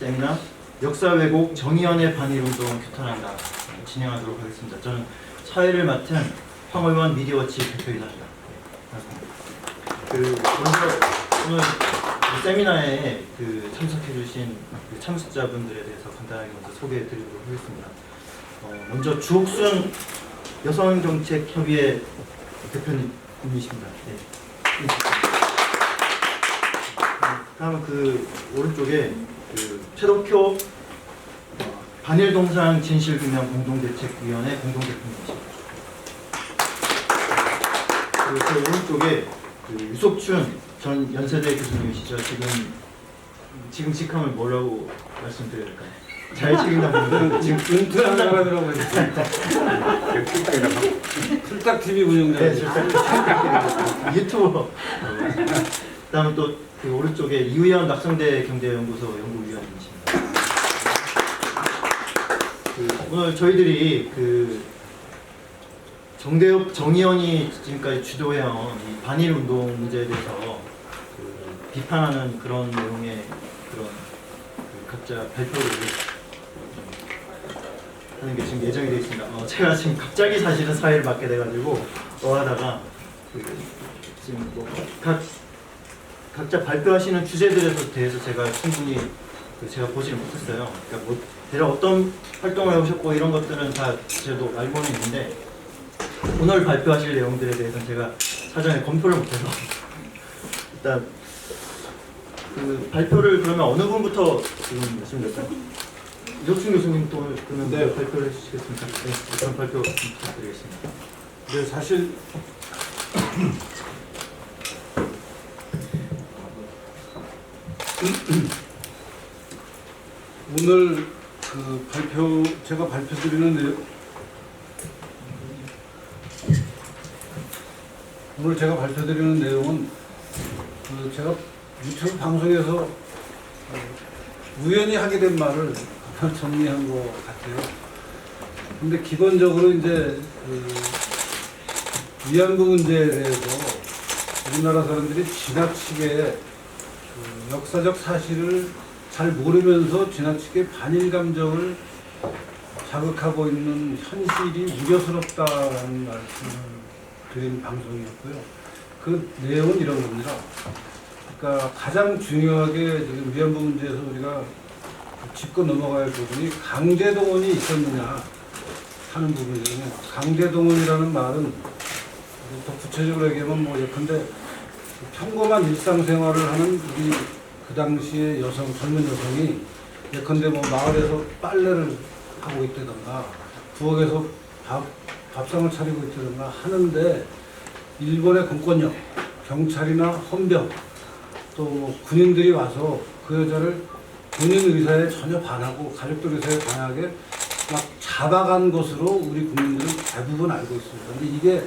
세미나 역사 왜곡 정의연의 반일운동 규탄한다 진행하도록 하겠습니다. 저는 사회를 맡은 황의원 미디어워치 대표이사입니다. 먼저 오늘 세미나에 참석해주신 참석자분들에 대해서 간단하게 먼저 소개해드리도록 하겠습니다. 먼저 주옥순 여성정책협의회 대표님이십니다. 네. 다음은 오른쪽에 최덕효 반일동상 진실규명 공동대책위원회 공동대표님이십니다. 그리고 제 오른쪽에 유석춘 전 연세대 교수님이시죠. 지금 직함을 뭐라고 말씀드려야 될까요? 잘 책임다 보면 지금 은퇴한 사람이라고 했어요. 풀딱 TV 운영자. 네, 유튜버. 그다음에 또 오른쪽에 이우현 낙성대 경제연구소 연구위원님이십니다. 오늘 저희들이 정의연이 지금까지 주도해온 이 반일 운동 문제에 대해서 비판하는 그런 내용의 각자 발표를 하는 게 지금 예정이 되어 있습니다. 제가 지금 갑자기 사실은 사회를 맡게 돼가지고 하다가 지금 각자 발표하시는 주제들에 대해서 제가 충분히 제가 보지를 못했어요. 그러니까 대략 어떤 활동을 해오셨고 이런 것들은 다 저도 알고는 있는데 오늘 발표하실 내용들에 대해서는 제가 사전에 검토를 못해서 일단 발표를 그러면 어느 분부터 지금 말씀드릴까요? 이석춘 교수님 또 그러면 네. 발표를 해주시겠습니까? 네, 그럼 발표 부탁드리겠습니다. 네, 사실 오늘 제가 발표드리는 내용, 오늘 제가 발표드리는 내용은 제가 유튜브 방송에서 우연히 하게 된 말을 정리한 것 같아요. 근데 기본적으로 이제 위안부 문제에 대해서 우리나라 사람들이 지나치게 역사적 사실을 잘 모르면서 지나치게 반일 감정을 자극하고 있는 현실이 우려스럽다는 말씀을 드린 방송이었고요. 그 내용은 이런 겁니다. 그러니까 가장 중요하게 지금 위안부 문제에서 우리가 짚고 넘어가야 할 부분이 강제동원이 있었느냐 하는 부분이거든요. 강제동원이라는 말은 더 구체적으로 얘기하면 예컨대 평범한 일상생활을 하는 우리 그 당시의 젊은 여성이 예컨대 마을에서 빨래를 하고 있다던가 부엌에서 밥상을 차리고 있다던가 하는데 일본의 공권력, 경찰이나 헌병 또 군인들이 와서 그 여자를 본인 의사에 전혀 반하고 가족들 의사에 반하게 막 잡아간 것으로 우리 국민들은 대부분 알고 있습니다. 근데 이게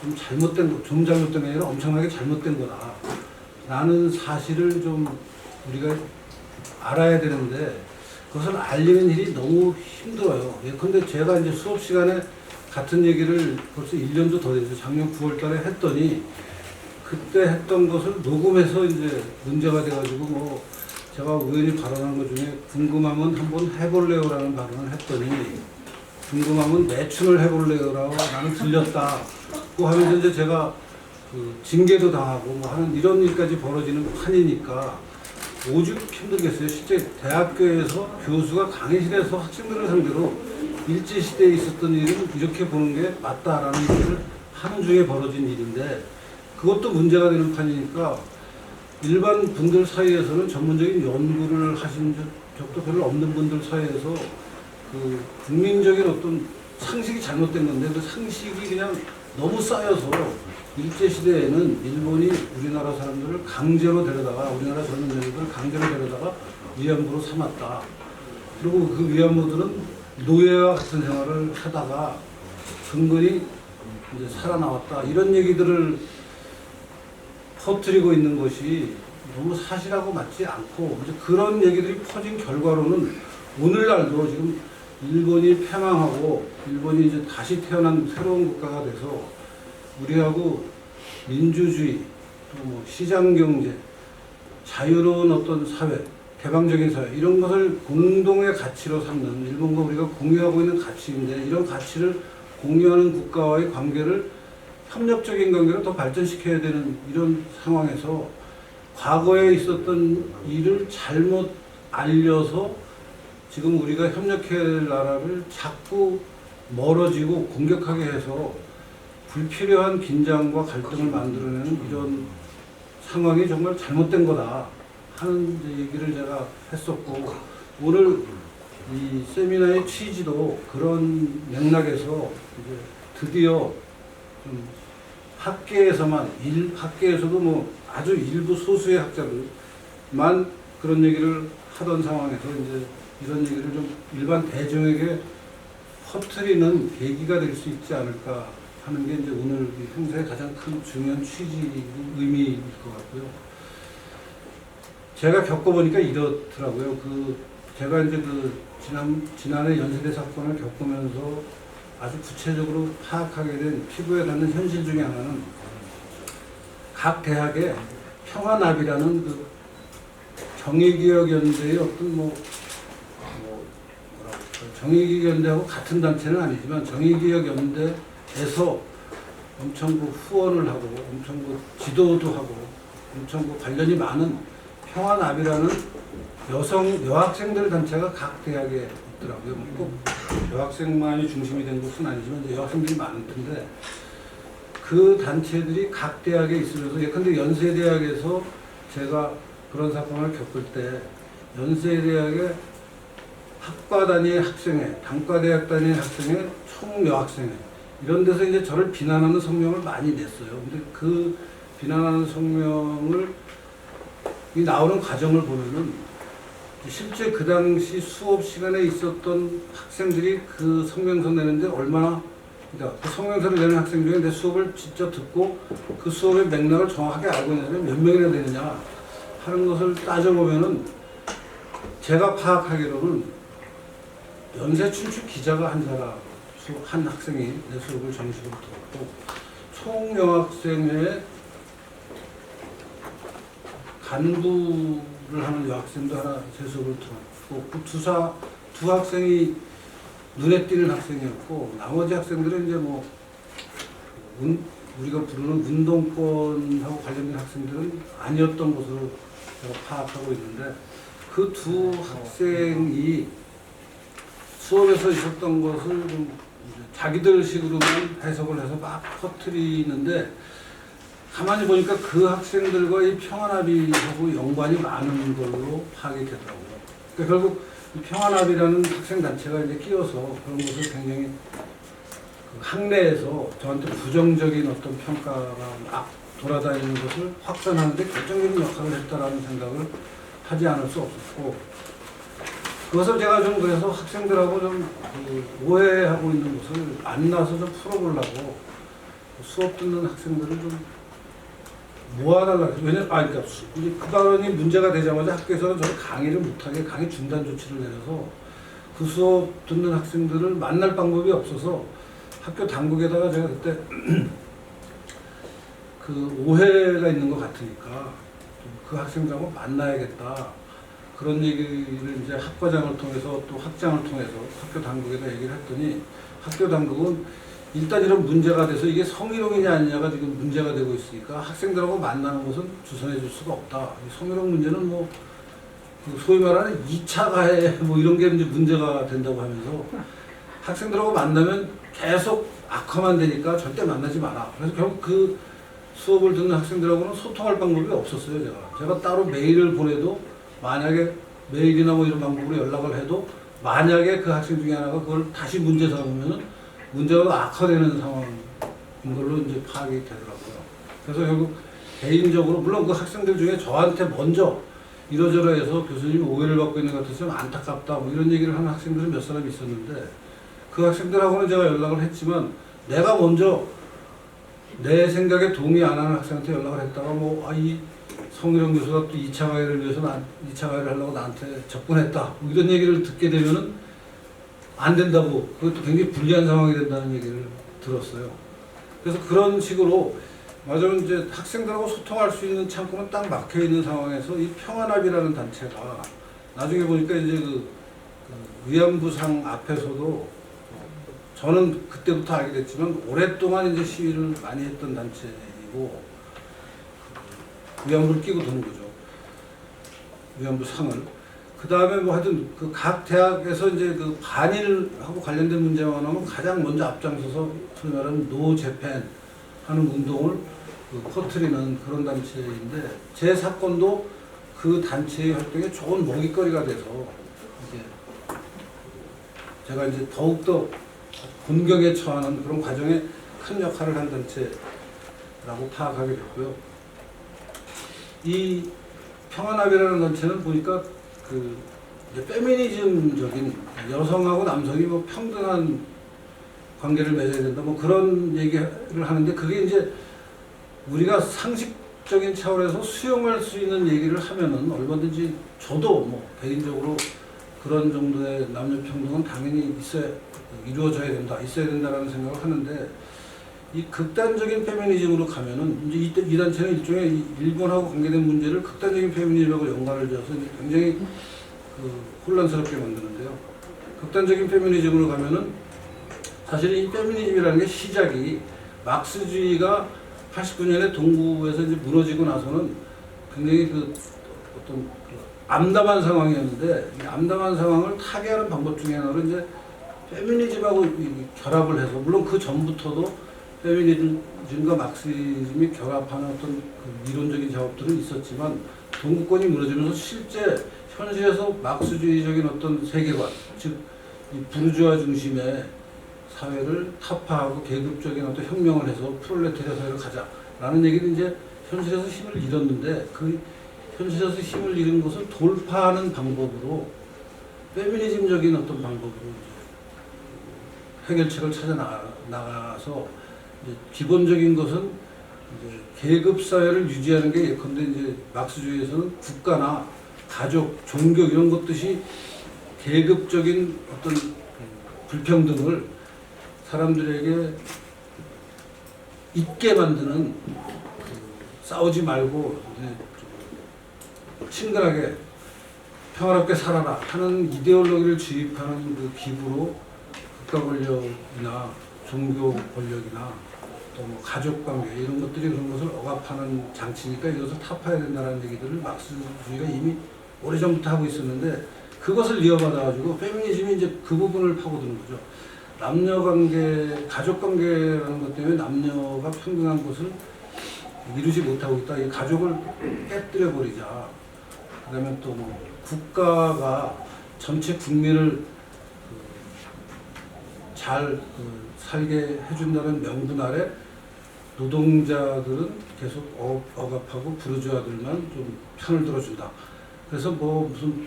좀 잘못된 게 아니라 엄청나게 잘못된 거다 라는 사실을 좀 우리가 알아야 되는데 그것을 알리는 일이 너무 힘들어요. 예컨대 제가 이제 수업 시간에 같은 얘기를 벌써 1년도 더 됐어요. 작년 9월 달에 했더니 그때 했던 것을 녹음해서 이제 문제가 돼가지고 제가 우연히 발언한 것 중에 궁금하면 한번 해볼래요라는 발언을 했더니 궁금하면 매춘을 해볼래요라고 나는 들렸다고 하면서 이제 제가 징계도 당하고 하는 이런 일까지 벌어지는 판이니까 오죽 힘들겠어요. 실제 대학교에서 교수가 강의실에서 학생들을 상대로 일제시대에 있었던 일은 이렇게 보는 게 맞다라는 얘기를 하는 중에 벌어진 일인데 그것도 문제가 되는 판이니까 일반 분들 사이에서는 전문적인 연구를 하신 적도 별로 없는 분들 사이에서 국민적인 어떤 상식이 잘못된 건데 그 상식이 그냥 너무 쌓여서 일제시대에는 일본이 우리나라 사람들을 강제로 데려다가 우리나라 젊은 여자들을 강제로 데려다가 위안부로 삼았다. 그리고 그 위안부들은 노예와 같은 생활을 하다가 근근히 이제 살아나왔다. 이런 얘기들을 퍼뜨리고 있는 것이 너무 사실하고 맞지 않고 이제 그런 얘기들이 퍼진 결과로는 오늘날도 지금 일본이 패망하고 일본이 이제 다시 태어난 새로운 국가가 돼서 우리하고 민주주의 또 시장경제 자유로운 어떤 사회 개방적인 사회 이런 것을 공동의 가치로 삼는 일본과 우리가 공유하고 있는 가치인데 이런 가치를 공유하는 국가와의 관계를 협력적인 관계로 더 발전시켜야 되는 이런 상황에서 과거에 있었던 일을 잘못 알려서 지금 우리가 협력해야 할 나라를 자꾸 멀어지고 공격하게 해서 불필요한 긴장과 갈등을 만들어내는 이런 상황이 정말 잘못된 거다 하는 이제 얘기를 제가 했었고 오늘 이 세미나의 취지도 그런 맥락에서 이제 드디어 좀 학계에서만 학계에서도 뭐 아주 일부 소수의 학자들만 그런 얘기를 하던 상황에서 이제 이런 얘기를 좀 일반 대중에게 퍼뜨리는 계기가 될 수 있지 않을까 하는 게 이제 오늘 이 행사의 가장 큰 중요한 취지 의미일 것 같고요. 제가 겪어보니까 이렇더라고요. 제가 이제 지난해 연세대 사건을 겪으면서 아주 구체적으로 파악하게 된 피부에 닿는 현실 중에 하나는 각 대학에 평화납이라는 정의기억연대의 어떤 정의기억연대하고 같은 단체는 아니지만 정의기억연대에서 엄청 후원을 하고 엄청 지도도 하고 엄청 관련이 많은 평화납이라는 여학생들 단체가 각 대학에 있더라고요. 꼭 여학생만이 중심이 된 곳은 아니지만 여학생들이 많은 텐데 그 단체들이 각 대학에 있으면서 예컨대 연세대학에서 제가 그런 사건을 겪을 때 연세대학의 학과 단위의 학생회, 단과대학 단위의 학생회, 총여학생회 이런 데서 이제 저를 비난하는 성명을 많이 냈어요. 근데 그 비난하는 성명을 나오는 과정을 보면은 실제 그 당시 수업 시간에 있었던 학생들이 그 성명서 내는데 얼마나 그러니까 그 성명서를 내는 학생 중에 내 수업을 직접 듣고 그 수업의 맥락을 정확하게 알고 있는 사람이 몇 명이나 되느냐 하는 것을 따져보면은 제가 파악하기로는 연세 춘추 기자가 한 사람, 한 학생이 내 수업을 정식으로 들었고 총여학생회 간부를 하는 여학생도 하나 제 수업을 들었고 그 두 학생이 눈에 띄는 학생이었고 나머지 학생들은 이제 우리가 부르는 운동권하고 관련된 학생들은 아니었던 것으로 제가 파악하고 있는데 그 두 학생이 수업에서 있었던 것을 좀 자기들 식으로만 해석을 해서 막 퍼뜨리는데 가만히 보니까 그 학생들과 이 평화나비하고 연관이 많은 걸로 파악이 되더라고요. 그러니까 결국 이 평화나비라는 학생단체가 이제 끼어서 그런 것을 굉장히 학내에서 저한테 부정적인 어떤 평가가 막 돌아다니는 것을 확산하는데 결정적인 역할을 했다라는 생각을 하지 않을 수 없었고 그것을 제가 좀 그래서 학생들하고 좀 오해하고 있는 것을 만나서 좀 풀어보려고 수업 듣는 학생들을 좀 모아달라고. 그러니까 그 발언이 문제가 되자마자 학교에서는 저를 강의를 못하게 강의 중단 조치를 내려서 그 수업 듣는 학생들을 만날 방법이 없어서 학교 당국에다가 제가 그때 그 오해가 있는 것 같으니까 그 학생들하고 만나야겠다. 그런 얘기를 이제 학과장을 통해서 또 학장을 통해서 학교 당국에다 얘기를 했더니 학교 당국은 일단 이런 문제가 돼서 이게 성희롱이냐 아니냐가 지금 문제가 되고 있으니까 학생들하고 만나는 것은 주선해 줄 수가 없다. 성희롱 문제는 소위 말하는 2차 가해 이런 게 이제 문제가 된다고 하면서 학생들하고 만나면 계속 악화만 되니까 절대 만나지 마라. 그래서 결국 그 수업을 듣는 학생들하고는 소통할 방법이 없었어요. 제가 따로 메일을 보내도 만약에 메일이나 이런 방법으로 연락을 해도 만약에 그 학생 중에 하나가 그걸 다시 문제 삼으면은 문제가 악화되는 상황인 걸로 이제 파악이 되더라고요. 그래서 결국 개인적으로 물론 그 학생들 중에 저한테 먼저 이러저러해서 교수님 오해를 받고 있는 것 같아서 좀 안타깝다 이런 얘기를 하는 학생들은 몇 사람이 있었는데 그 학생들하고는 제가 연락을 했지만 내가 먼저 내 생각에 동의 안 하는 학생한테 연락을 했다가 이 성희롱 교수가 또 2차 가해를 위해서 2차 가해를 하려고 나한테 접근했다 이런 얘기를 듣게 되면은 안 된다고 그것도 굉장히 불리한 상황이 된다는 얘기를 들었어요. 그래서 그런 식으로 맞아요. 이제 학생들하고 소통할 수 있는 창구는 딱 막혀 있는 상황에서 이 평화납이라는 단체가 나중에 보니까 이제 그 위안부상 앞에서도 저는 그때부터 알게 됐지만 오랫동안 이제 시위를 많이 했던 단체이고 위안부를 끼고 도는 거죠. 위안부 상을. 그 다음에 뭐 하여튼 그 각 대학에서 이제 그 반일하고 관련된 문제만 하면 가장 먼저 앞장서서 소위 말하는 노 재팬 하는 운동을 퍼뜨리는 그런 단체인데 제 사건도 그 단체의 활동에 좋은 먹잇거리가 돼서 이제 제가 이제 더욱더 곤경에 처하는 그런 과정에 큰 역할을 한 단체라고 파악하게 됐고요. 이 평화나비라는 단체는 보니까 그 이제 페미니즘적인 여성하고 남성이 뭐 평등한 관계를 맺어야 된다 뭐 그런 얘기를 하는데 그게 이제 우리가 상식적인 차원에서 수용할 수 있는 얘기를 하면은 얼마든지 저도 뭐 개인적으로 그런 정도의 남녀 평등은 당연히 이루어져야 된다, 있어야 된다라는 생각을 하는데 이 극단적인 페미니즘으로 가면은 이제 이 단체는 일종의 일본하고 관계된 문제를 극단적인 페미니즘하고 연관을 지어서 굉장히 혼란스럽게 만드는데요. 극단적인 페미니즘으로 가면은 사실 이 페미니즘이라는 게 시작이 막스주의가 89년에 동구에서 이제 무너지고 나서는 굉장히 어떤 암담한 상황이었는데 이 암담한 상황을 타개하는 방법 중에 하나로 이제 페미니즘하고 결합을 해서 물론 그 전부터도 페미니즘과 막시즘이 결합하는 어떤 그 이론적인 작업들은 있었지만 동구권이 무너지면서 실제 현실에서 막스주의적인 어떤 세계관, 즉 이 부르주아 중심의 사회를 타파하고 계급적인 어떤 혁명을 해서 프롤레타리아 사회로 가자라는 얘기는 이제 현실에서 힘을 잃었는데 그 현실에서 힘을 잃은 것을 돌파하는 방법으로 페미니즘적인 어떤 방법으로 해결책을 찾아 나가서 기본적인 것은 이제 계급 사회를 유지하는 게 예컨대 이제 막스주의에서는 국가나 가족, 종교 이런 것들이 계급적인 어떤 불평등을 사람들에게 잊게 만드는 싸우지 말고 친근하게 평화롭게 살아라 하는 이데올로기를 주입하는 그 기부로 국가 권력이나 종교 권력이나 또 뭐 가족 관계 이런 것들이 그런 것을 억압하는 장치니까 이것을 타파해야 된다는 얘기들을 막스주의가 이미 오래전부터 하고 있었는데 그것을 이어받아가지고 페미니즘이 이제 그 부분을 파고드는 거죠. 남녀 관계, 가족 관계라는 것 때문에 남녀가 평등한 것을 이루지 못하고 있다. 이 가족을 깨뜨려 버리자. 그다음에 또 뭐 국가가 전체 국민을 잘 살게 해준다는 명분 아래 노동자들은 계속 억압하고 부르주아들만 좀 편을 들어준다. 그래서 뭐 무슨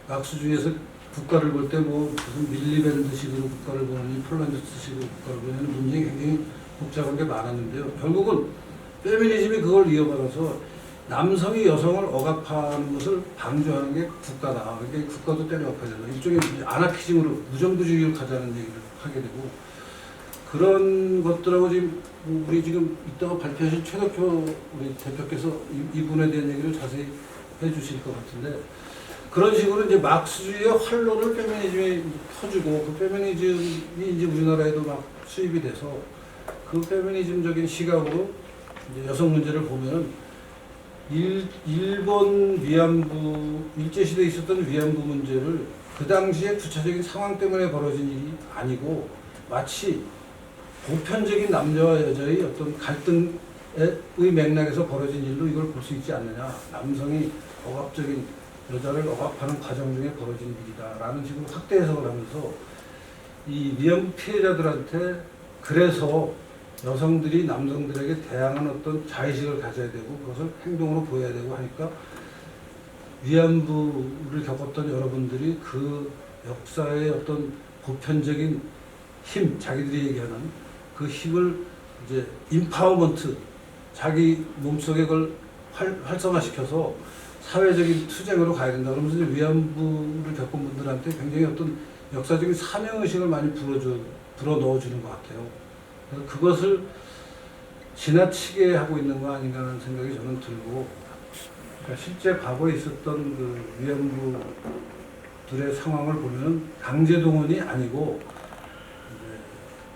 막스주의에서 국가를 볼 때 뭐 무슨 밀리밴드식으로 국가를 보느니 폴란드식으로 국가를 보느니 문제가 굉장히 복잡한 게 많았는데요. 결국은 페미니즘이 그걸 이어받아서 남성이 여성을 억압하는 것을 방조하는 게 국가다. 그러니까 국가도 때려엎어야 된다. 일종의 아나키즘으로 무정부주의를 가자는 얘기를 하게 되고 그런 것들하고 지금 우리 지금 이따가 발표하신 최덕효 우리 대표께서 이분에 대한 얘기를 자세히 해주실 것 같은데 그런 식으로 이제 막스주의의 활로를 페미니즘이 퍼주고 그 페미니즘이 이제 우리나라에도 막 수입이 돼서 그 페미니즘적인 시각으로 이제 여성 문제를 보면은 일본 위안부 일제시대에 있었던 위안부 문제를 그 당시에 구체적인 상황 때문에 벌어진 일이 아니고 마치 보편적인 남자와 여자의 어떤 갈등의 맥락에서 벌어진 일로 이걸 볼 수 있지 않느냐. 남성이 억압적인 여자를 억압하는 과정 중에 벌어진 일이다라는 식으로 확대 해석을 하면서 이 위안부 피해자들한테 그래서 여성들이 남성들에게 대항한 어떤 자의식을 가져야 되고 그것을 행동으로 보여야 되고 하니까 위안부를 겪었던 여러분들이 그 역사의 어떤 보편적인 힘, 자기들이 얘기하는 그 힘을 이제 임파워먼트, 자기 몸속에 그걸 활성화시켜서 사회적인 투쟁으로 가야 된다. 그러면서 이제 위안부를 겪은 분들한테 굉장히 어떤 역사적인 사명의식을 많이 불어 넣어주는 것 같아요. 그래서 그것을 지나치게 하고 있는 거 아닌가 하는 생각이 저는 들고 그러니까 실제 과거에 있었던 그 위안부들의 상황을 보면 강제 동원이 아니고 이제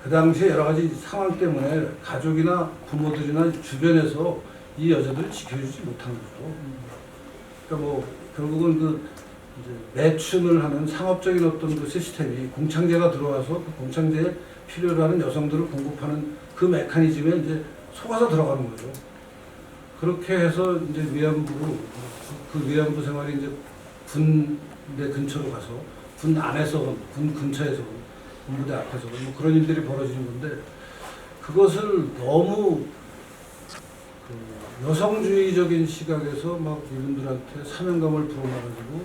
그 당시에 여러 가지 상황 때문에 가족이나 부모들이나 주변에서 이 여자들을 지켜주지 못한 거죠. 그러니까 뭐 결국은 그 이제 매춘을 하는 상업적인 어떤 그 시스템이 공창제가 들어와서 그 공창제에 필요로 하는 여성들을 공급하는 그 메커니즘에 이제 속아서 들어가는 거죠. 그렇게 해서 이제 그 위안부 생활이 이제 군대 근처로 가서 군 안에서 군 근처에서 군부대 앞에서 뭐 그런 일들이 벌어지는 건데 그것을 너무 그 여성주의적인 시각에서 막 이분들한테 사명감을 불어넣어가지고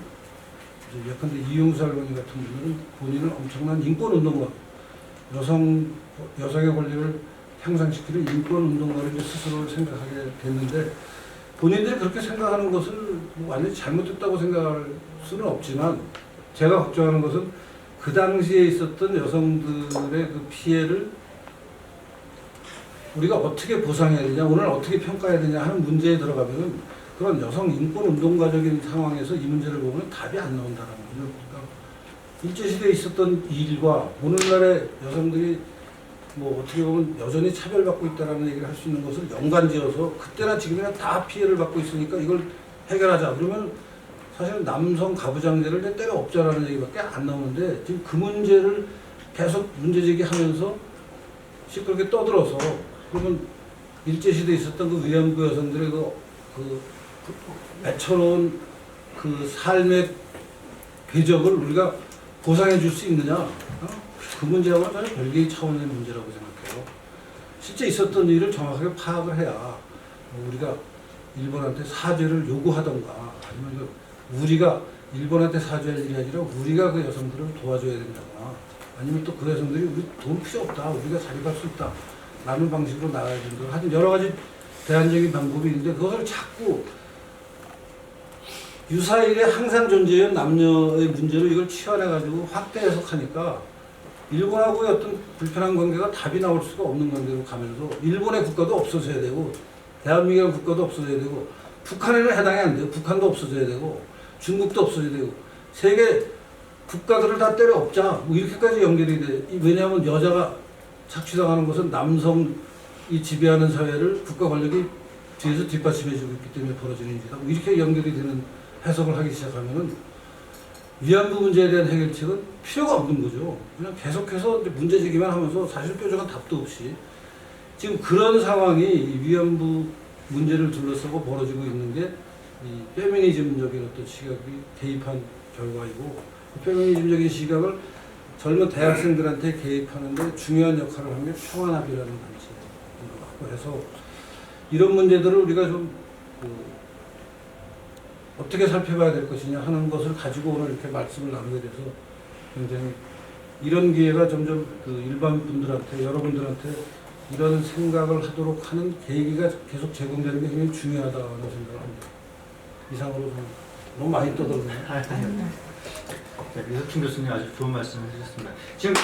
이제 예컨대 이용수 할머니 같은 분들은 본인은 엄청난 인권운동가 여성의 권리를 향상시키는 인권운동가를 스스로 생각하게 됐는데 본인들이 그렇게 생각하는 것을 뭐 완전히 잘못됐다고 생각할 수는 없지만 제가 걱정하는 것은 그 당시에 있었던 여성들의 그 피해를 우리가 어떻게 보상해야 되냐, 오늘 어떻게 평가해야 되냐 하는 문제에 들어가면 그런 여성 인권 운동가적인 상황에서 이 문제를 보면 답이 안 나온다는 거죠. 그러니까 일제시대에 있었던 일과 오늘날의 여성들이 뭐 어떻게 보면 여전히 차별받고 있다는 얘기를 할 수 있는 것을 연관지어서 그때나 지금이나 다 피해를 받고 있으니까 이걸 해결하자. 그러면 사실 남성 가부장제를 내 때려 없자라는 얘기밖에 안 나오는데 지금 그 문제를 계속 문제제기하면서 시끄럽게 떠들어서 그러면 일제시대에 있었던 그 위안부 여성들의 그 애처로운 그 삶의 궤적을 우리가 보상해 줄 수 있느냐? 그 문제하고는 전혀 별개의 차원의 문제라고 생각해요. 실제 있었던 일을 정확하게 파악을 해야 우리가 일본한테 사죄를 요구하던가 아니면 우리가 일본한테 사죄할 일이 아니라 우리가 그 여성들을 도와줘야 된다거나 아니면 또 그 여성들이 우리 돈 필요 없다, 우리가 자립할 수 있다 라는 방식으로 나가야 된다. 하여튼 여러 가지 대안적인 방법이 있는데 그것을 자꾸 유사일에 항상 존재해온 남녀의 문제로 이걸 치환해가지고 확대 해석하니까 일본하고의 어떤 불편한 관계가 답이 나올 수가 없는 관계로 가면서 일본의 국가도 없어져야 되고 대한민국의 국가도 없어져야 되고 북한에는 해당이 안 돼요. 북한도 없어져야 되고 중국도 없어져야 되고 세계 국가들을 다 때려 없자 뭐 이렇게까지 연결이 돼. 왜냐하면 여자가 착취당하는 것은 남성이 지배하는 사회를 국가 권력이 뒤에서 뒷받침해주고 있기 때문에 벌어지는 일이다. 뭐 이렇게 연결이 되는 해석을 하기 시작하면은 위안부 문제에 대한 해결책은 필요가 없는 거죠. 그냥 계속해서 문제 제기만 하면서 사실 뾰족한 답도 없이 지금 그런 상황이 이 위안부 문제를 둘러싸고 벌어지고 있는 게 이 페미니즘적인 어떤 시각이 개입한 결과이고 그 페미니즘적인 시각을 젊은 대학생들한테 개입하는데 중요한 역할을 하는 게 평화나비라는 단체인 것 같고 해서 이런 문제들을 우리가 좀 어떻게 살펴봐야 될 것이냐 하는 것을 가지고 오늘 이렇게 말씀을 나누게 돼서 굉장히 이런 기회가 점점 그 일반 분들한테 여러분들한테 이런 생각을 하도록 하는 계기가 계속 제공되는 게 굉장히 중요하다고 생각을 합니다. 이상으로 좀 너무 많이 떠들었네요. 네, 이석준 교수님 아주 좋은 말씀을 해주셨습니다. 지금